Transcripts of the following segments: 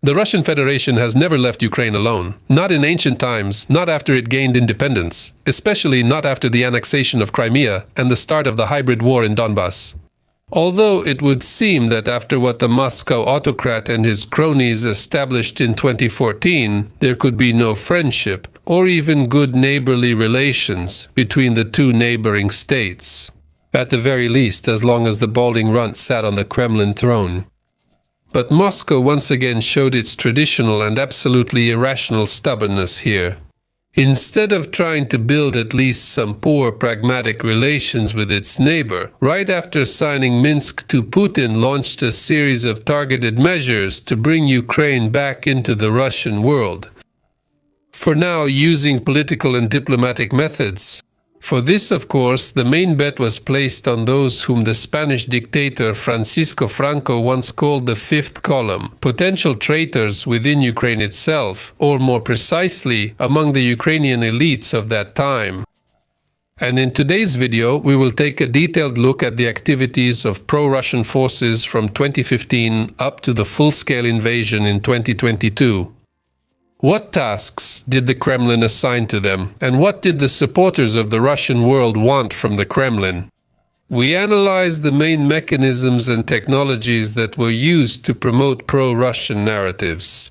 The Russian Federation has never left Ukraine alone. Not in ancient times, not after it gained independence, especially not after the annexation of Crimea and the start of the hybrid war in Donbass. Although it would seem that after what the Moscow autocrat and his cronies established in 2014, there could be no friendship or even good neighborly relations between the two neighboring states. At the very least, as long as the balding runt sat on the Kremlin throne. But Moscow once again showed its traditional and absolutely irrational stubbornness here. Instead of trying to build at least some poor pragmatic relations with its neighbor, right after signing Minsk II, Putin launched a series of targeted measures to bring Ukraine back into the Russian world. For now, using political and diplomatic methods. For this, of course, the main bet was placed on those whom the Spanish dictator Francisco Franco once called the fifth column, potential traitors within Ukraine itself, or more precisely, among the Ukrainian elites of that time. And in today's video, we will take a detailed look at the activities of pro-Russian forces from 2015 up to the full-scale invasion in 2022. What tasks did the Kremlin assign to them, and what did the supporters of the Russian world want from the Kremlin? We analyzed the main mechanisms and technologies that were used to promote pro-Russian narratives.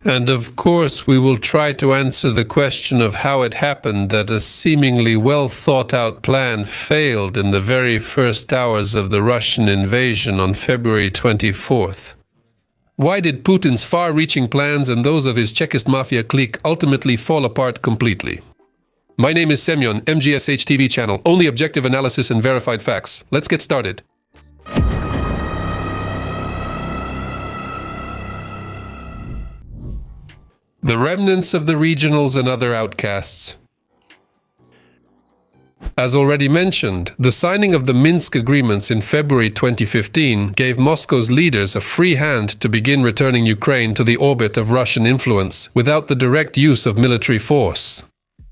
And of course, we will try to answer the question of how it happened that a seemingly well-thought-out plan failed in the very first hours of the Russian invasion on February 24th. Why did Putin's far-reaching plans and those of his Chekist mafia clique ultimately fall apart completely? My name is Semyon, MGSH TV channel, only objective analysis and verified facts. Let's get started. The remnants of the regionals and other outcasts. As already mentioned, the signing of the Minsk agreements in February 2015 gave Moscow's leaders a free hand to begin returning Ukraine to the orbit of Russian influence without the direct use of military force.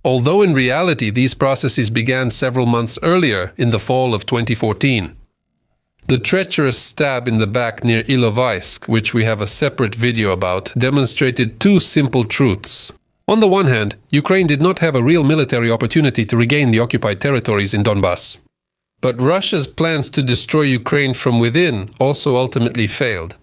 Although in reality these processes began several months earlier, in the fall of 2014. The treacherous stab in the back near Ilovaisk, which we have a separate video about, demonstrated two simple truths. On the one hand, Ukraine did not have a real military opportunity to regain the occupied territories in Donbass. But Russia's plans to destroy Ukraine from within also ultimately failed.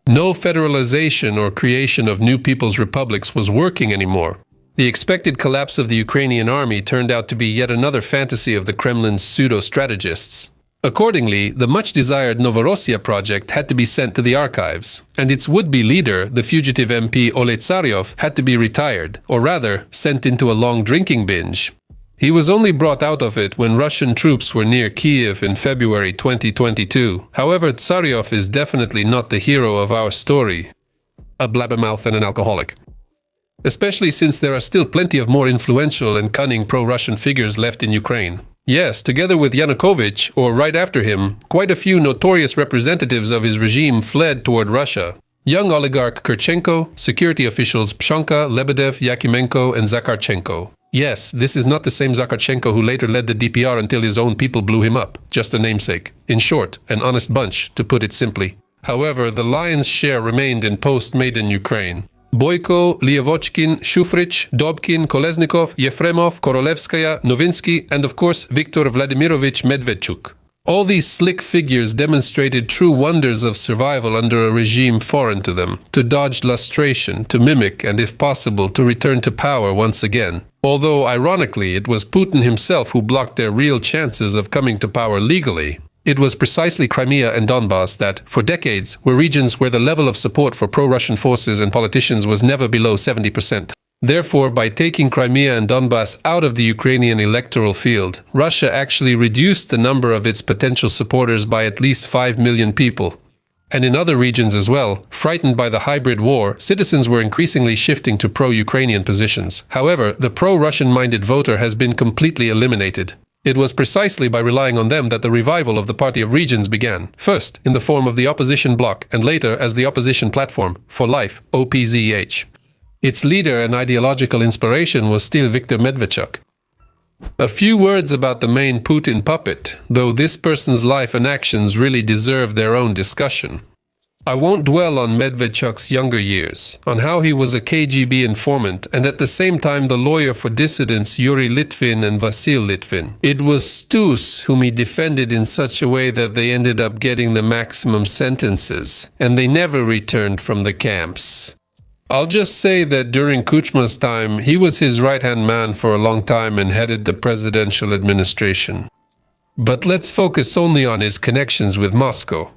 No federalization or creation of new people's republics was working anymore. The expected collapse of the Ukrainian army turned out to be yet another fantasy of the Kremlin's pseudo-strategists. Accordingly, the much-desired Novorossiya project had to be sent to the archives, and its would-be leader, the fugitive MP Oleh Tsaryov, had to be retired, or rather, sent into a long drinking binge. He was only brought out of it when Russian troops were near Kiev in February 2022. However, Tsaryov is definitely not the hero of our story. A blabbermouth and an alcoholic. Especially since there are still plenty of more influential and cunning pro-Russian figures left in Ukraine. Yes, together with Yanukovych, or right after him, quite a few notorious representatives of his regime fled toward Russia. Young oligarch Kurchenko, security officials Pshonka, Lebedev, Yakimenko, and Zakharchenko. Yes, this is not the same Zakharchenko who later led the DPR until his own people blew him up. Just a namesake. In short, an honest bunch, to put it simply. However, the lion's share remained in post-Maidan Ukraine. Boyko, Lievochkin, Shufrich, Dobkin, Kolesnikov, Yefremov, Korolevskaya, Novinsky, and of course Viktor Vladimirovich Medvedchuk. All these slick figures demonstrated true wonders of survival under a regime foreign to them, to dodge lustration, to mimic, and if possible, to return to power once again. Although, ironically, it was Putin himself who blocked their real chances of coming to power legally. It was precisely Crimea and Donbass that, for decades, were regions where the level of support for pro-Russian forces and politicians was never below 70%. Therefore, by taking Crimea and Donbass out of the Ukrainian electoral field, Russia actually reduced the number of its potential supporters by at least 5 million people. And in other regions as well, frightened by the hybrid war, citizens were increasingly shifting to pro-Ukrainian positions. However, the pro-Russian-minded voter has been completely eliminated. It was precisely by relying on them that the revival of the Party of Regions began, first in the form of the opposition bloc and later as the opposition platform, for life, OPZH. Its leader and ideological inspiration was still Viktor Medvedchuk. A few words about the main Putin puppet, though this person's life and actions really deserve their own discussion. I won't dwell on Medvedchuk's younger years, on how he was a KGB informant and at the same time the lawyer for dissidents Yuri Litvin and Vasil Litvin. It was Stus whom he defended in such a way that they ended up getting the maximum sentences, and they never returned from the camps. I'll just say that during Kuchma's time, he was his right-hand man for a long time and headed the presidential administration. But let's focus only on his connections with Moscow.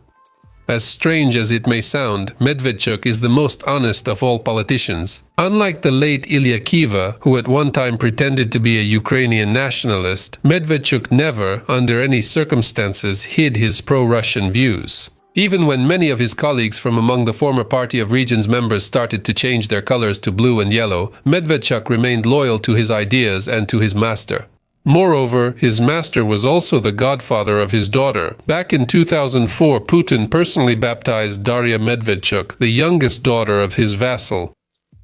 As strange as it may sound, Medvedchuk is the most honest of all politicians. Unlike the late Ilya Kiva, who at one time pretended to be a Ukrainian nationalist, Medvedchuk never, under any circumstances, hid his pro-Russian views. Even when many of his colleagues from among the former Party of Regions members started to change their colors to blue and yellow, Medvedchuk remained loyal to his ideas and to his master. Moreover, his master was also the godfather of his daughter. Back in 2004, Putin personally baptized Daria Medvedchuk, the youngest daughter of his vassal.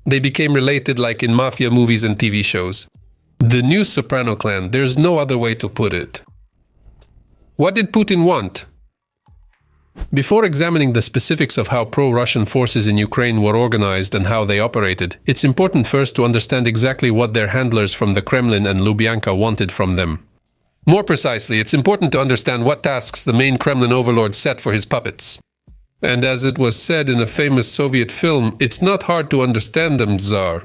They became related like in mafia movies and TV shows. The new Soprano clan, there's no other way to put it. What did Putin want? Before examining the specifics of how pro-Russian forces in Ukraine were organized and how they operated, it's important first to understand exactly what their handlers from the Kremlin and Lubyanka wanted from them. More precisely, it's important to understand what tasks the main Kremlin overlord set for his puppets. And as it was said in a famous Soviet film, it's not hard to understand them, Tsar.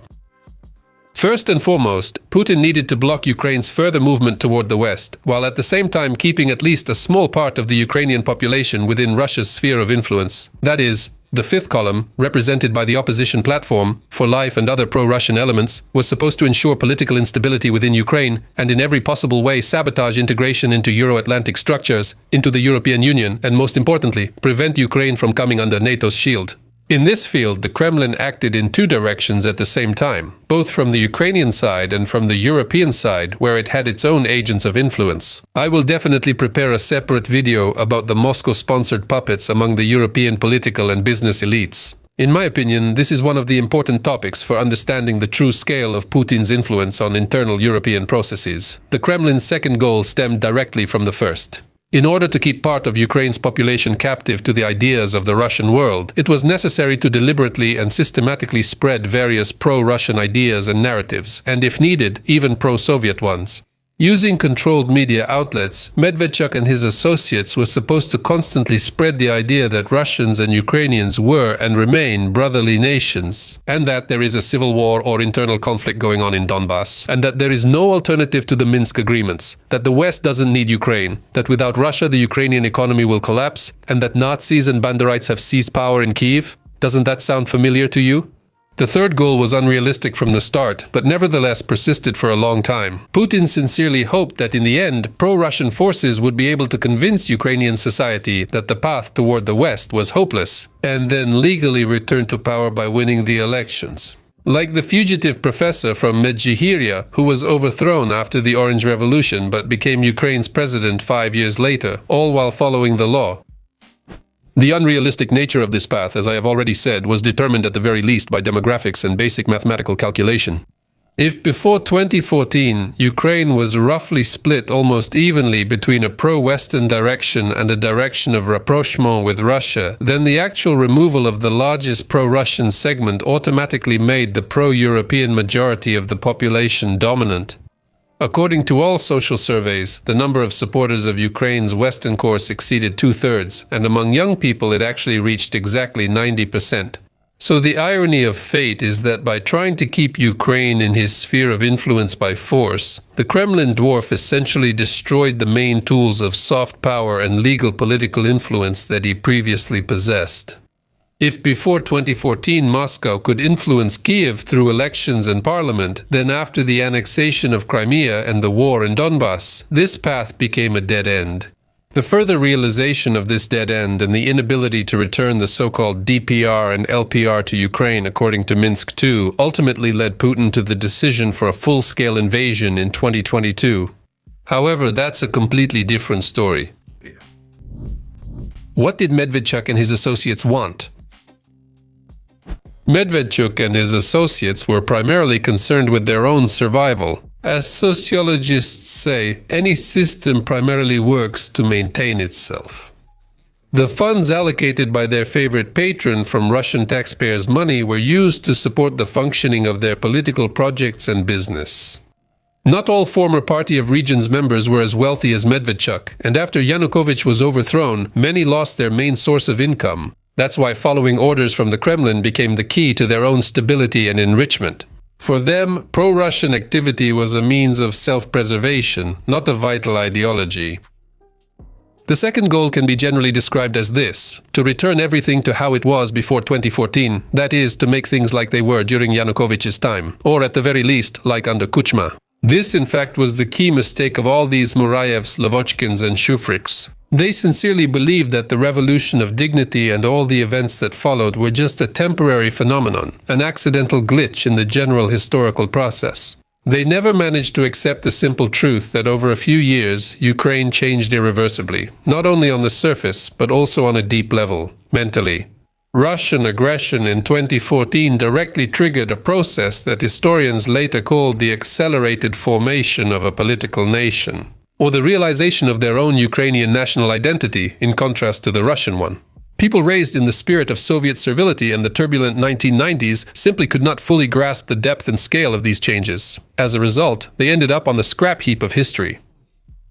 First and foremost, Putin needed to block Ukraine's further movement toward the West, while at the same time keeping at least a small part of the Ukrainian population within Russia's sphere of influence. That is, the fifth column, represented by the opposition platform, For Life and other pro-Russian elements, was supposed to ensure political instability within Ukraine and in every possible way sabotage integration into Euro-Atlantic structures, into the European Union, and most importantly, prevent Ukraine from coming under NATO's shield. In this field, the Kremlin acted in two directions at the same time, both from the Ukrainian side and from the European side, where it had its own agents of influence. I will definitely prepare a separate video about the Moscow-sponsored puppets among the European political and business elites. In my opinion, this is one of the important topics for understanding the true scale of Putin's influence on internal European processes. The Kremlin's second goal stemmed directly from the first. In order to keep part of Ukraine's population captive to the ideas of the Russian world, it was necessary to deliberately and systematically spread various pro-Russian ideas and narratives, and if needed, even pro-Soviet ones. Using controlled media outlets, Medvedchuk and his associates were supposed to constantly spread the idea that Russians and Ukrainians were and remain brotherly nations, and that there is a civil war or internal conflict going on in Donbass, and that there is no alternative to the Minsk agreements, that the West doesn't need Ukraine, that without Russia the Ukrainian economy will collapse, and that Nazis and Banderites have seized power in Kyiv. Doesn't that sound familiar to you? The third goal was unrealistic from the start, but nevertheless persisted for a long time. Putin sincerely hoped that in the end, pro-Russian forces would be able to convince Ukrainian society that the path toward the West was hopeless, and then legally return to power by winning the elections. Like the fugitive professor from Medvedchuk, who was overthrown after the Orange Revolution but became Ukraine's president 5 years later, all while following the law. The unrealistic nature of this path, as I have already said, was determined at the very least by demographics and basic mathematical calculation. If before 2014, Ukraine was roughly split almost evenly between a pro-Western direction and a direction of rapprochement with Russia, then the actual removal of the largest pro-Russian segment automatically made the pro-European majority of the population dominant. According to all social surveys, the number of supporters of Ukraine's Western course exceeded 2/3, and among young people it actually reached exactly 90%. So the irony of fate is that by trying to keep Ukraine in his sphere of influence by force, the Kremlin dwarf essentially destroyed the main tools of soft power and legal political influence that he previously possessed. If before 2014 Moscow could influence Kiev through elections and parliament, then after the annexation of Crimea and the war in Donbass, this path became a dead end. The further realization of this dead end and the inability to return the so-called DPR and LPR to Ukraine according to Minsk II ultimately led Putin to the decision for a full-scale invasion in 2022. However, that's a completely different story. What did Medvedchuk and his associates want? Medvedchuk and his associates were primarily concerned with their own survival. As sociologists say, any system primarily works to maintain itself. The funds allocated by their favorite patron from Russian taxpayers' money were used to support the functioning of their political projects and business. Not all former Party of Regions members were as wealthy as Medvedchuk, and after Yanukovych was overthrown, many lost their main source of income. That's why following orders from the Kremlin became the key to their own stability and enrichment. For them, pro-Russian activity was a means of self-preservation, not a vital ideology. The second goal can be generally described as this: to return everything to how it was before 2014, that is, to make things like they were during Yanukovych's time, or at the very least, like under Kuchma. This, in fact, was the key mistake of all these Murayevs, Lavochkins and Shufriks. They sincerely believed that the revolution of dignity and all the events that followed were just a temporary phenomenon, an accidental glitch in the general historical process. They never managed to accept the simple truth that over a few years, Ukraine changed irreversibly, not only on the surface, but also on a deep level, mentally. Russian aggression in 2014 directly triggered a process that historians later called the accelerated formation of a political nation, or the realization of their own Ukrainian national identity in contrast to the Russian one. People raised in the spirit of Soviet servility and the turbulent 1990s simply could not fully grasp the depth and scale of these changes. As a result, they ended up on the scrap heap of history.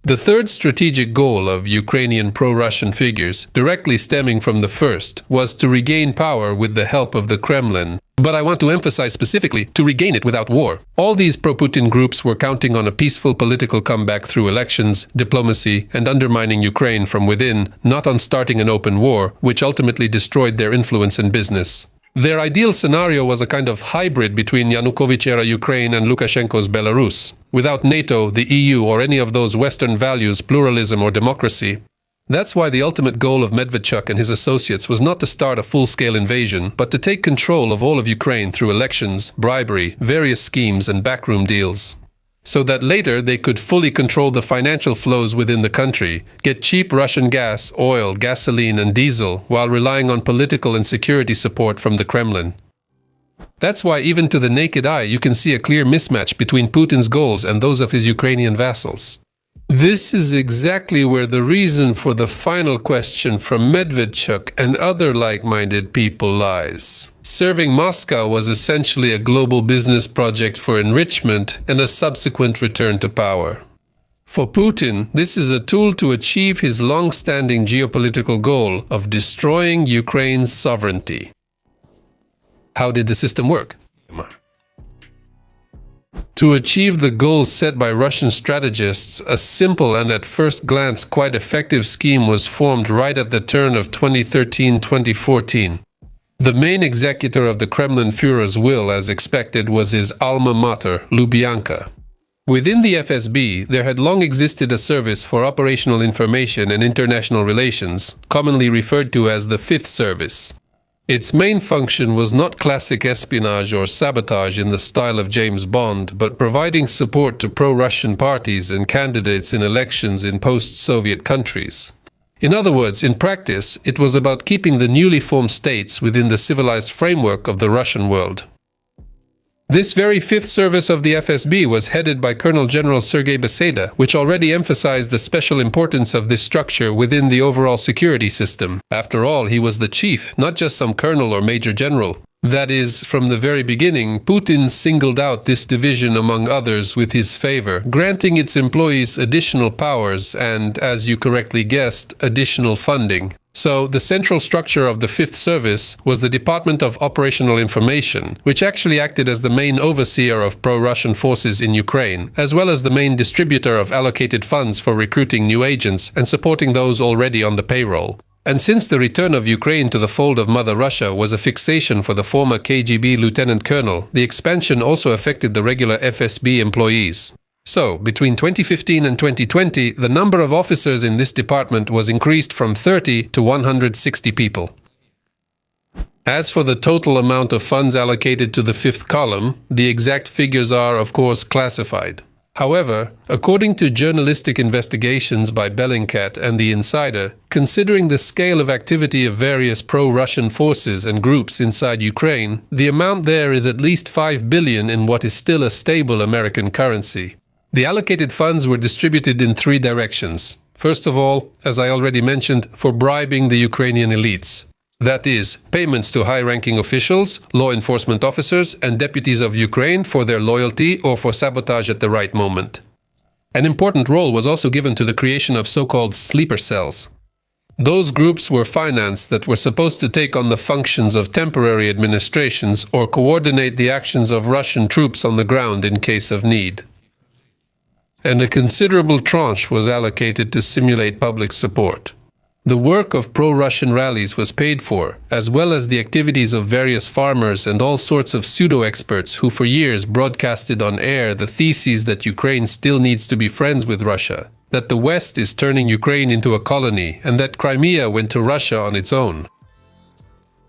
The third strategic goal of Ukrainian pro-Russian figures, directly stemming from the first, was to regain power with the help of the Kremlin. But I want to emphasize specifically, to regain it without war. All these pro-Putin groups were counting on a peaceful political comeback through elections, diplomacy, and undermining Ukraine from within, not on starting an open war, which ultimately destroyed their influence and business. Their ideal scenario was a kind of hybrid between Yanukovych-era Ukraine and Lukashenko's Belarus, without NATO, the EU, or any of those Western values, pluralism or democracy. That's why the ultimate goal of Medvedchuk and his associates was not to start a full-scale invasion, but to take control of all of Ukraine through elections, bribery, various schemes and backroom deals, so that later they could fully control the financial flows within the country, get cheap Russian gas, oil, gasoline and diesel, while relying on political and security support from the Kremlin. That's why even to the naked eye you can see a clear mismatch between Putin's goals and those of his Ukrainian vassals. This is exactly where the reason for the final question from Medvedchuk and other like-minded people lies. Serving Moscow was essentially a global business project for enrichment and a subsequent return to power. For Putin, this is a tool to achieve his long-standing geopolitical goal of destroying Ukraine's sovereignty. How did the system work? To achieve the goals set by Russian strategists, a simple and at first glance quite effective scheme was formed right at the turn of 2013-2014. The main executor of the Kremlin Führer's will, as expected, was his alma mater, Lubyanka. Within the FSB, there had long existed a service for operational information and international relations, commonly referred to as the Fifth Service. Its main function was not classic espionage or sabotage in the style of James Bond, but providing support to pro-Russian parties and candidates in elections in post-Soviet countries. In other words, in practice, it was about keeping the newly formed states within the civilized framework of the Russian world. This very Fifth Service of the FSB was headed by Colonel General Sergei Beseda, which already emphasized the special importance of this structure within the overall security system. After all, he was the chief, not just some colonel or major general. That is, from the very beginning, Putin singled out this division among others with his favor, granting its employees additional powers and, as you correctly guessed, additional funding. So, the central structure of the Fifth Service was the Department of Operational Information, which actually acted as the main overseer of pro-Russian forces in Ukraine, as well as the main distributor of allocated funds for recruiting new agents and supporting those already on the payroll. And since the return of Ukraine to the fold of Mother Russia was a fixation for the former KGB lieutenant colonel, the expansion also affected the regular FSB employees. So, between 2015 and 2020, the number of officers in this department was increased from 30 to 160 people. As for the total amount of funds allocated to the fifth column, the exact figures are, of course, classified. However, according to journalistic investigations by Bellingcat and The Insider, considering the scale of activity of various pro-Russian forces and groups inside Ukraine, the amount there is at least 5 billion in what is still a stable American currency. The allocated funds were distributed in three directions. First of all, as I already mentioned, for bribing the Ukrainian elites. That is, payments to high-ranking officials, law enforcement officers, and deputies of Ukraine for their loyalty or for sabotage at the right moment. An important role was also given to the creation of so-called sleeper cells. Those groups were financed that were supposed to take on the functions of temporary administrations or coordinate the actions of Russian troops on the ground in case of need. And a considerable tranche was allocated to simulate public support. The work of pro-Russian rallies was paid for, as well as the activities of various farmers and all sorts of pseudo-experts who for years broadcasted on air the theses that Ukraine still needs to be friends with Russia, that the West is turning Ukraine into a colony, and that Crimea went to Russia on its own.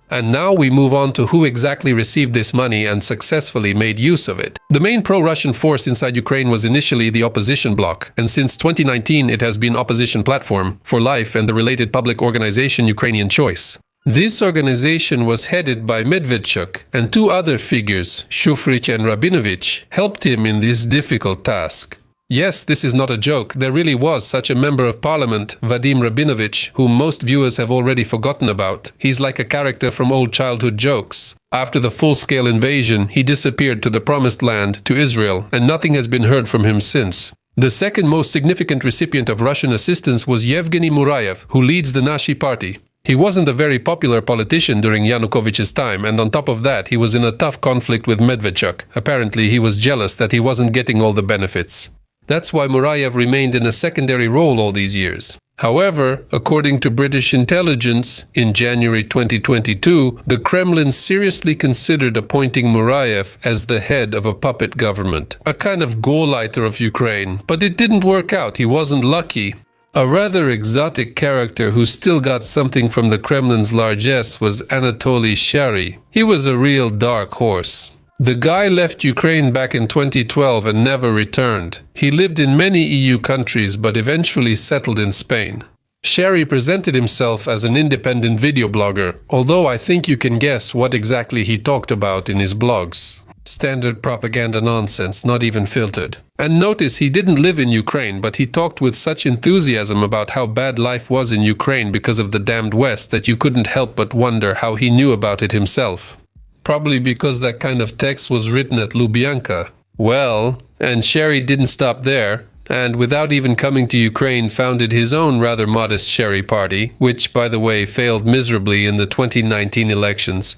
And now we move on to who exactly received this money and successfully made use of it. The main pro-Russian force inside Ukraine was initially the opposition bloc, and since 2019 it has been Opposition Platform for Life and the related public organization Ukrainian Choice. This organization was headed by Medvedchuk, and two other figures, Shufrich and Rabinovich, helped him in this difficult task. Yes, this is not a joke. There really was such a member of parliament, Vadim Rabinovich, whom most viewers have already forgotten about. He's like a character from old childhood jokes. After the full-scale invasion, he disappeared to the Promised Land, to Israel, and nothing has been heard from him since. The second most significant recipient of Russian assistance was Yevgeny Murayev, who leads the Nashi party. He wasn't a very popular politician during Yanukovych's time, and on top of that, he was in a tough conflict with Medvedchuk. Apparently, he was jealous that he wasn't getting all the benefits. That's why Murayev remained in a secondary role all these years. However, according to British intelligence, in January 2022, the Kremlin seriously considered appointing Murayev as the head of a puppet government, a kind of Gauleiter of Ukraine. But it didn't work out, he wasn't lucky. A rather exotic character who still got something from the Kremlin's largesse was Anatoly Shary. He was a real dark horse. The guy left Ukraine back in 2012 and never returned. He lived in many EU countries but eventually settled in Spain. Shary presented himself as an independent video blogger, although I think you can guess what exactly he talked about in his blogs. Standard propaganda nonsense, not even filtered. And notice he didn't live in Ukraine, but he talked with such enthusiasm about how bad life was in Ukraine because of the damned West that you couldn't help but wonder how he knew about it himself. Probably because that kind of text was written at Lubyanka. Well, and Shary didn't stop there, and without even coming to Ukraine founded his own rather modest Shary party, which, by the way, failed miserably in the 2019 elections.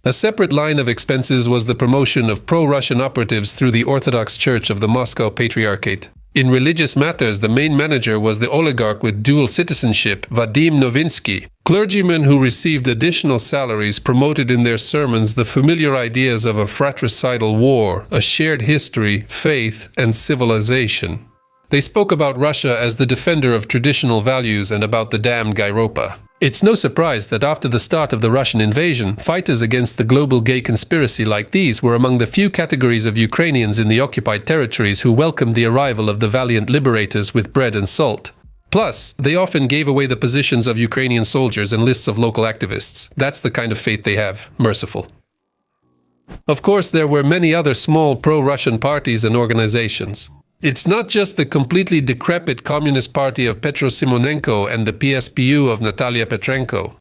A separate line of expenses was the promotion of pro-Russian operatives through the Orthodox Church of the Moscow Patriarchate. In religious matters, the main manager was the oligarch with dual citizenship, Vadim Novinsky. Clergymen who received additional salaries promoted in their sermons the familiar ideas of a fratricidal war, a shared history, faith, and civilization. They spoke about Russia as the defender of traditional values and about the damned Gairopa. It's no surprise that after the start of the Russian invasion, fighters against the global gay conspiracy like these were among the few categories of Ukrainians in the occupied territories who welcomed the arrival of the valiant liberators with bread and salt. Plus, they often gave away the positions of Ukrainian soldiers and lists of local activists. That's the kind of faith they have. Merciful. Of course, there were many other small pro-Russian parties and organizations. It's not just the completely decrepit Communist Party of Petro Simonenko and the PSPU of Natalia Petrenko.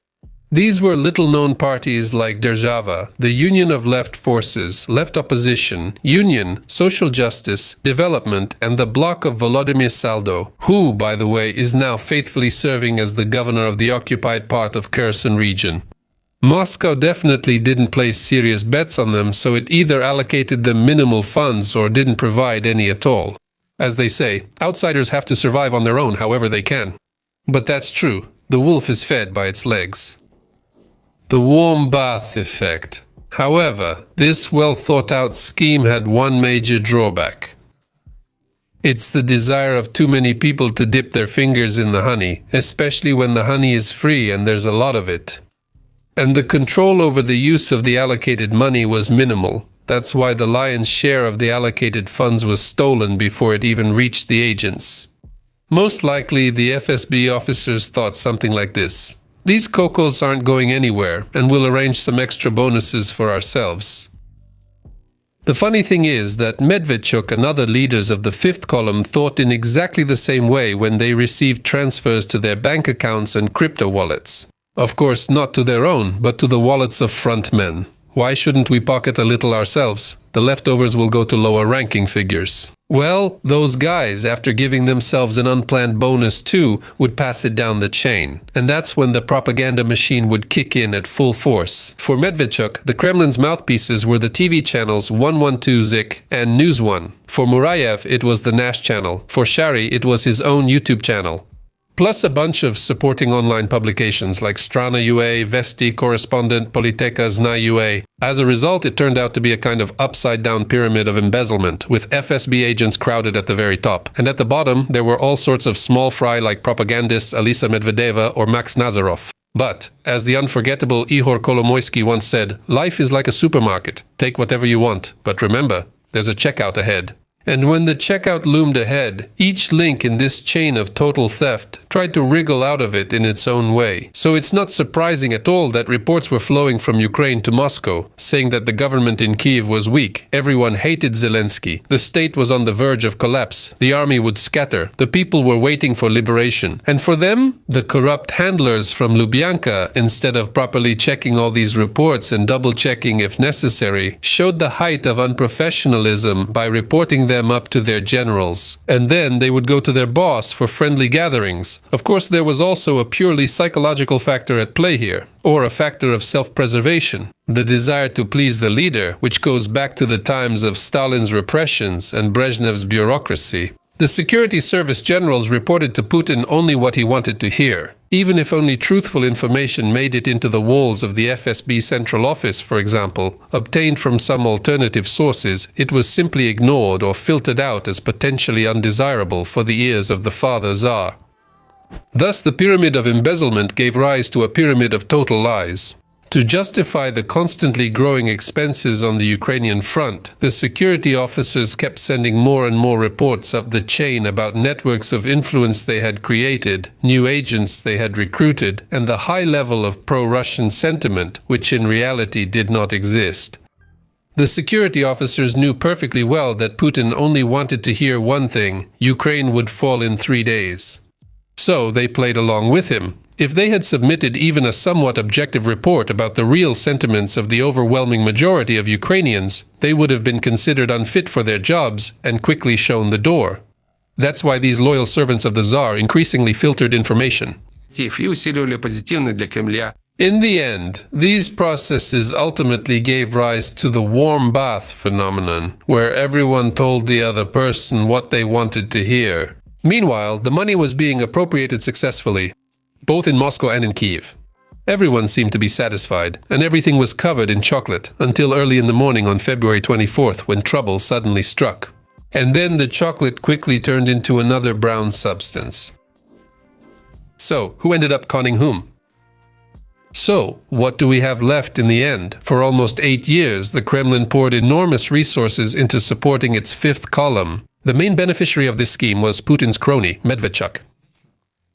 These were little-known parties like Derzhava, the Union of Left Forces, Left Opposition, Union, Social Justice, Development, and the Bloc of Volodymyr Saldo, who, by the way, is now faithfully serving as the governor of the occupied part of Kherson region. Moscow definitely didn't place serious bets on them, so it either allocated them minimal funds or didn't provide any at all. As they say, outsiders have to survive on their own however they can. But that's true. The wolf is fed by its legs. The warm bath effect. However, this well-thought-out scheme had one major drawback. It's the desire of too many people to dip their fingers in the honey, especially when the honey is free and there's a lot of it. And the control over the use of the allocated money was minimal. That's why the lion's share of the allocated funds was stolen before it even reached the agents. Most likely, the FSB officers thought something like this. These kokos aren't going anywhere, and we'll arrange some extra bonuses for ourselves. The funny thing is that Medvedchuk and other leaders of the fifth column thought in exactly the same way when they received transfers to their bank accounts and crypto wallets. Of course, not to their own, but to the wallets of front men. Why shouldn't we pocket a little ourselves? The leftovers will go to lower ranking figures. Well, those guys, after giving themselves an unplanned bonus too, would pass it down the chain. And that's when the propaganda machine would kick in at full force. For Medvedchuk, the Kremlin's mouthpieces were the TV channels 112 Zik and News One. For Murayev, it was the Nash channel. For Shari, it was his own YouTube channel. Plus a bunch of supporting online publications like Strana UA, Vesti, Correspondent, Politeka, Zna UA. As a result, it turned out to be a kind of upside-down pyramid of embezzlement, with FSB agents crowded at the very top. And at the bottom, there were all sorts of small fry like propagandists Alisa Medvedeva or Max Nazarov. But, as the unforgettable Ihor Kolomoisky once said, life is like a supermarket. Take whatever you want, but remember, there's a checkout ahead. And when the checkout loomed ahead, each link in this chain of total theft tried to wriggle out of it in its own way. So it's not surprising at all that reports were flowing from Ukraine to Moscow, saying that the government in Kiev was weak, everyone hated Zelensky, the state was on the verge of collapse, the army would scatter, the people were waiting for liberation. And for them, the corrupt handlers from Lubyanka, instead of properly checking all these reports and double-checking if necessary, showed the height of unprofessionalism by reporting them up to their generals. And then they would go to their boss for friendly gatherings. Of course, there was also a purely psychological factor at play here, or a factor of self-preservation. The desire to please the leader, which goes back to the times of Stalin's repressions and Brezhnev's bureaucracy. The security service generals reported to Putin only what he wanted to hear. Even if only truthful information made it into the walls of the FSB central office, for example, obtained from some alternative sources, it was simply ignored or filtered out as potentially undesirable for the ears of the father Tsar. Thus, the pyramid of embezzlement gave rise to a pyramid of total lies. To justify the constantly growing expenses on the Ukrainian front, the security officers kept sending more and more reports up the chain about networks of influence they had created, new agents they had recruited, and the high level of pro-Russian sentiment, which in reality did not exist. The security officers knew perfectly well that Putin only wanted to hear one thing: Ukraine would fall in 3 days. So they played along with him. If they had submitted even a somewhat objective report about the real sentiments of the overwhelming majority of Ukrainians, they would have been considered unfit for their jobs and quickly shown the door. That's why these loyal servants of the Tsar increasingly filtered information. In the end, these processes ultimately gave rise to the warm bath phenomenon, where everyone told the other person what they wanted to hear. Meanwhile, the money was being appropriated successfully, both in Moscow and in Kiev. Everyone seemed to be satisfied, and everything was covered in chocolate until early in the morning on February 24th, when trouble suddenly struck. And then the chocolate quickly turned into another brown substance. So, who ended up conning whom? So, what do we have left in the end? For almost 8 years, the Kremlin poured enormous resources into supporting its fifth column. The main beneficiary of this scheme was Putin's crony, Medvedchuk.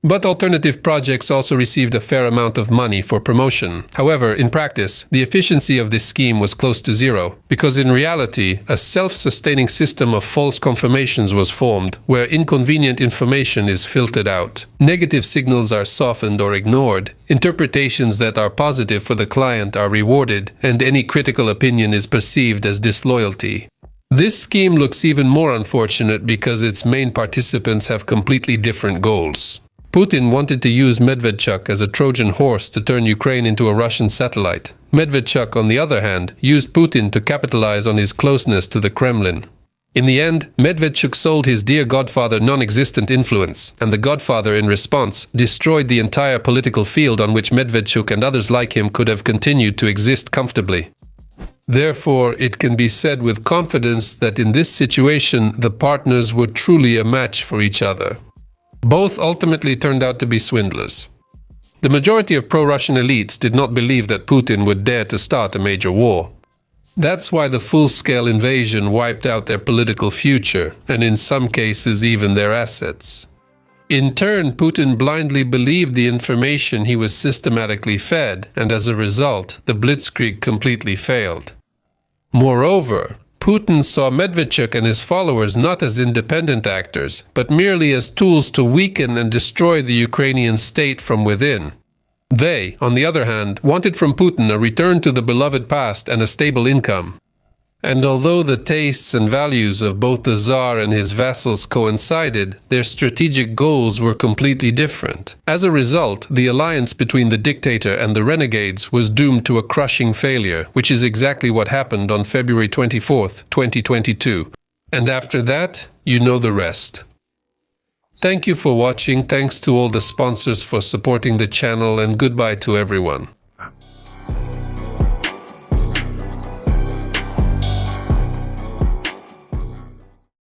But alternative projects also received a fair amount of money for promotion. However, in practice, the efficiency of this scheme was close to zero, because in reality, a self-sustaining system of false confirmations was formed, where inconvenient information is filtered out. Negative signals are softened or ignored, interpretations that are positive for the client are rewarded, and any critical opinion is perceived as disloyalty. This scheme looks even more unfortunate because its main participants have completely different goals. Putin wanted to use Medvedchuk as a Trojan horse to turn Ukraine into a Russian satellite. Medvedchuk, on the other hand, used Putin to capitalize on his closeness to the Kremlin. In the end, Medvedchuk sold his dear godfather non-existent influence, and the godfather, in response, destroyed the entire political field on which Medvedchuk and others like him could have continued to exist comfortably. Therefore, it can be said with confidence that in this situation, the partners were truly a match for each other. Both ultimately turned out to be swindlers. The majority of pro-Russian elites did not believe that Putin would dare to start a major war. That's why the full-scale invasion wiped out their political future, and in some cases even their assets. In turn, Putin blindly believed the information he was systematically fed, and as a result, the blitzkrieg completely failed. Moreover, Putin saw Medvedchuk and his followers not as independent actors, but merely as tools to weaken and destroy the Ukrainian state from within. They, on the other hand, wanted from Putin a return to the beloved past and a stable income. And although the tastes and values of both the Tsar and his vassals coincided, their strategic goals were completely different. As a result, the alliance between the dictator and the renegades was doomed to a crushing failure, which is exactly what happened on February 24th, 2022. And after that, you know the rest. Thank you for watching, thanks to all the sponsors for supporting the channel, and goodbye to everyone.